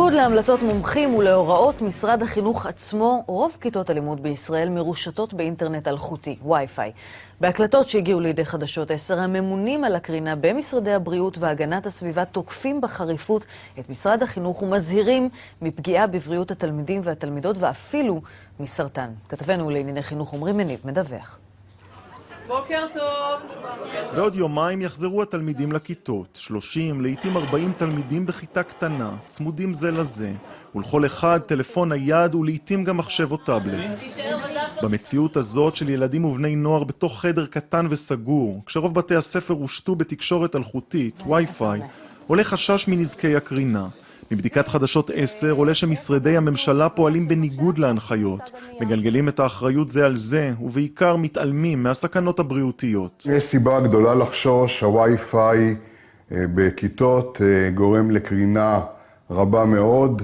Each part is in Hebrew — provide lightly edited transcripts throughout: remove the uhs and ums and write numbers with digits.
בניגוד להמלצות מומחים ולהוראות משרד החינוך עצמו, רוב כיתות הלימוד בישראל מרושתות באינטרנט אלחוטי, וי-פיי. בהקלטות שהגיעו לידי חדשות 10, הממונים על הקרינה במשרדי הבריאות והגנת הסביבה תוקפים בחריפות את משרד החינוך ומזהירים מפגיעה בבריאות התלמידים והתלמידות ואפילו מסרטן. כתבנו לענייני חינוך עמרי מניב מדווח. בוקר טוב. בעוד יומיים יחזרו התלמידים לכיתות, 30, לעתים 40 תלמידים בכיתה קטנה, צמודים זה לזה, ולכל אחד טלפון נייד ולעתים גם מחשב או טאבלט. במציאות הזאת של ילדים ובני נוער בתוך חדר קטן וסגור, כשרוב בתי הספר הושתו בתקשורת אלחוטית, וי-פיי, עולה חשש מנזקי הקרינה. מבדיקת חדשות 10 עולה שמשרדי הממשלה פועלים בניגוד להנחיות, מגלגלים את האחריות זה על זה, ובעיקר מתעלמים מהסכנות הבריאותיות. יש סיבה גדולה לחשוש שהווי-פיי בכיתות גורם לקרינה רבה מאוד,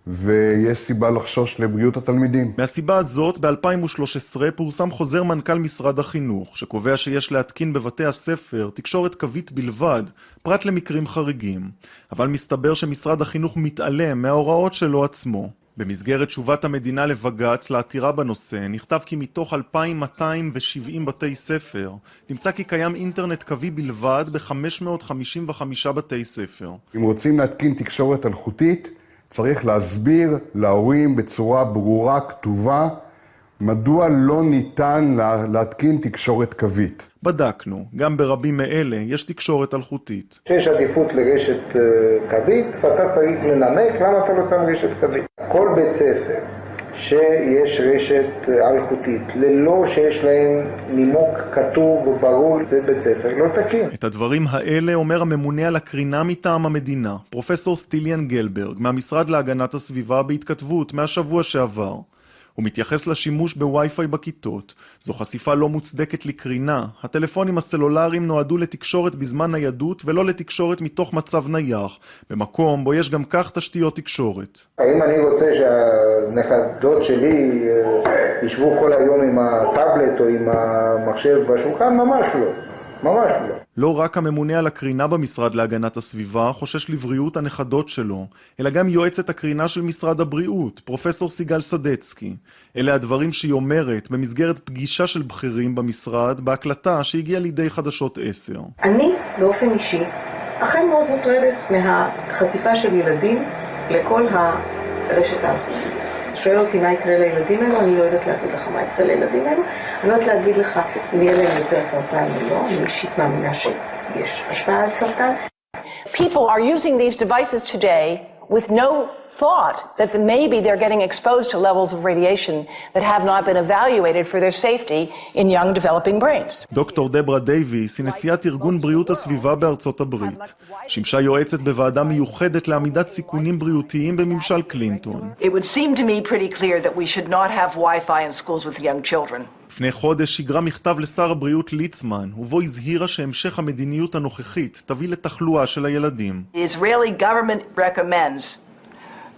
ויש סיבה לחשוש לבריאות התלמידים. מהסיבה הזאת, ב-2013 פורסם חוזר מנכ"ל משרד החינוך, שקובע שיש להתקין בבתי הספר תקשורת קווית בלבד, פרט למקרים חריגים. אבל מסתבר שמשרד החינוך מתעלם מההוראות שלו עצמו. במסגרת תשובת המדינה לבג"ץ לעתירה בנושא, נכתב כי מתוך 2,270 בתי ספר, נמצא כי קיים אינטרנט קווי בלבד ב-555 בתי ספר. אם רוצים להתקין תקשורת אלחוטית, צריך להסביר להורים בצורה ברורה, כתובה, מדוע לא ניתן להתקין תקשורת קווית. בדקנו, גם ברבים מאלה יש תקשורת אלחוטית. שיש עדיפות לרשת קווית, ואתה צריך לנמק למה אתה לא שם רשת קווית. כל בית ספר שיש רשת אלחוטית, ללא שיש להם נימוק כתוב וברור, זה בית ספר לא תקין. את הדברים האלה אומר הממונה על הקרינה מטעם המדינה, פרופסור סטיליאן גלברג, מהמשרד להגנת הסביבה בהתכתבות מהשבוע שעבר. הוא מתייחס לשימוש בווי-פיי בכיתות. זו חשיפה לא מוצדקת לקרינה. הטלפונים הסלולריים נועדו לתקשורת בזמן ניידות ולא לתקשורת מתוך מצב נייח, במקום בו יש גם כך תשתיות תקשורת. האם אני רוצה שהנכדות שלי ישבו כל היום עם הטאבלט או עם המחשב בשולחן? ממש לא. ממש לא. לא רק הממונה על הקרינה במשרד להגנת הסביבה חושש לבריאות הנכדות שלו, אלא גם יועצת הקרינה של משרד הבריאות, פרופסור סיגל סדצקי. אלה הדברים שהיא אומרת במסגרת פגישה של בכירים במשרד בהקלטה שהגיעה לידי חדשות 10. אני באופן אישי אכן מאוד מוטרדת מהחשיפה של ילדים לכל הרשת האלחוטית. שואל אותי מה יקרה לילדים האלו, אני לא יודעת להגיד לך מה יקרה לילדים האלו, אני לא יודעת להגיד לך אם יהיה להם יותר סרטן או לא, אני אישית מאמינה שיש השפעה על סרטן. People are using these devices today with no thought that maybe they're getting exposed to levels of radiation that have not been evaluated for their safety in young developing brains. דוקטור דברה דייביס היא נשיאת ארגון בריאות הסביבה בארצות הברית. שימשה יועצת בוועדה מיוחדת לעמידת סיכונים בריאותיים בממשל קלינטון. It would seem to me pretty clear that we should not have Wi-Fi in schools with young children. לפני חודש שיגרה מכתב לשר הבריאות ליצמן, ובו הזהירה שהמשך המדיניות הנוכחית תביא לתחלואה של הילדים. The Israeli government recommends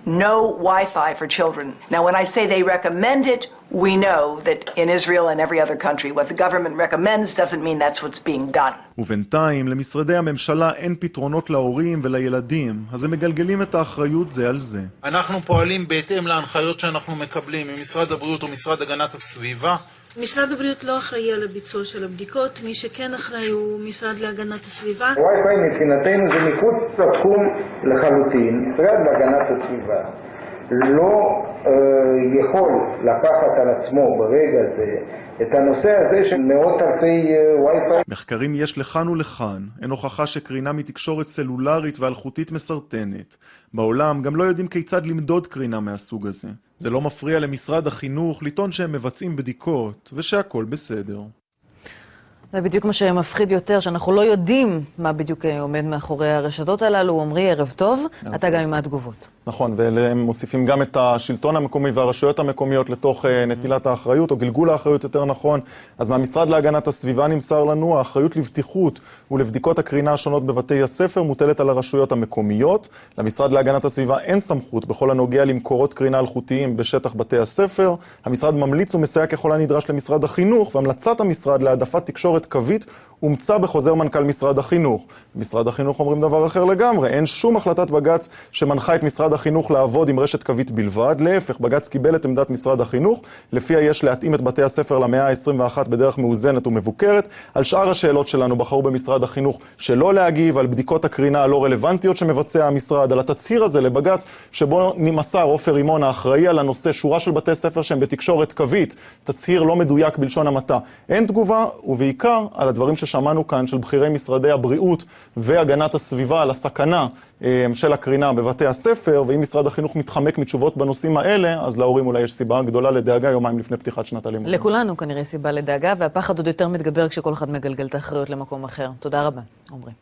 no Wi-Fi for children. Now, when I say they recommend it, we know that in Israel and every other country, what the government recommends doesn't mean that's what's being done. ובינתיים, למשרדי הממשלה אין פתרונות להורים ולילדים, אז הם מגלגלים את האחריות זה על זה. אנחנו פועלים בהתאם להנחיות שאנחנו מקבלים ממשרד הבריאות ומשרד הגנת הסביבה. משרד הבריאות לא אחראי על הביצוע של הבדיקות, מי שכן אחראי הוא משרד להגנת הסביבה. ווי-פיי מבחינתנו זה מחוץ לתחום לחלוטין. משרד להגנת הסביבה לא יכול לקחת על עצמו ברגע הזה את הנושא הזה של מאות אלפי ווי-פיי. מחקרים יש לכאן ולכאן, אין הוכחה שקרינה מתקשורת סלולרית ואלחוטית מסרטנת. בעולם גם לא יודעים כיצד למדוד קרינה מהסוג הזה. זה לא מפריע למשרד החינוך לטעון שהם מבצעים בדיקות ושהכל בסדר. זה בדיוק מה שמפחיד יותר, שאנחנו לא יודעים מה בדיוק עומד מאחורי הרשתות הללו. עמרי, ערב טוב, אתה גם עם התגובות. נכון, והם מוסיפים גם את השלטון המקומי והרשויות המקומיות לתוך נטילת האחריות, או גלגול האחריות יותר נכון. אז מהמשרד להגנת הסביבה נמסר לנו, האחריות לבטיחות ולבדיקות הקרינה השונות בבתי הספר מוטלת על הרשויות המקומיות. למשרד להגנת הסביבה אין סמכות בכל הנוגע למקורות קרינה אלחוטיים בשטח בתי הספר. המשרד ממליץ ומסייע ככל הנדרש למשרד החינוך, והמלצת המשרד להעדפת תקשורת תקשורת קווית הומצא בחוזר מנכ"ל משרד החינוך. משרד החינוך אומרים דבר אחר לגמרי, אין שום החלטת בג"ץ שמנחה את משרד החינוך לעבוד עם רשת קווית בלבד, להפך, בג"ץ קיבל את עמדת משרד החינוך, לפיה יש להתאים את בתי הספר למאה ה-21 בדרך מאוזנת ומבוקרת. על שאר השאלות שלנו בחרו במשרד החינוך שלא להגיב, על בדיקות הקרינה הלא רלוונטיות שמבצע המשרד, על התצהיר הזה לבג"ץ שבו נמסר עופר רימון האחראי על הנושא, שורה של בתי ספר שהם בתקשורת קווית, תצהיר לא מדויק בלשון המעטה. אין תגובה, ובעיקר על הדברים ששמענו כאן של בכירי משרדי הבריאות והגנת הסביבה על הסכנה של הקרינה בבתי הספר, ואם משרד החינוך מתחמק מתשובות בנושאים האלה, אז להורים אולי יש סיבה גדולה לדאגה יומיים לפני פתיחת שנת הלימודים. לכולנו כנראה סיבה לדאגה, והפחד עוד יותר מתגבר כשכל אחד מגלגל את האחריות למקום אחר. תודה רבה, עומרי.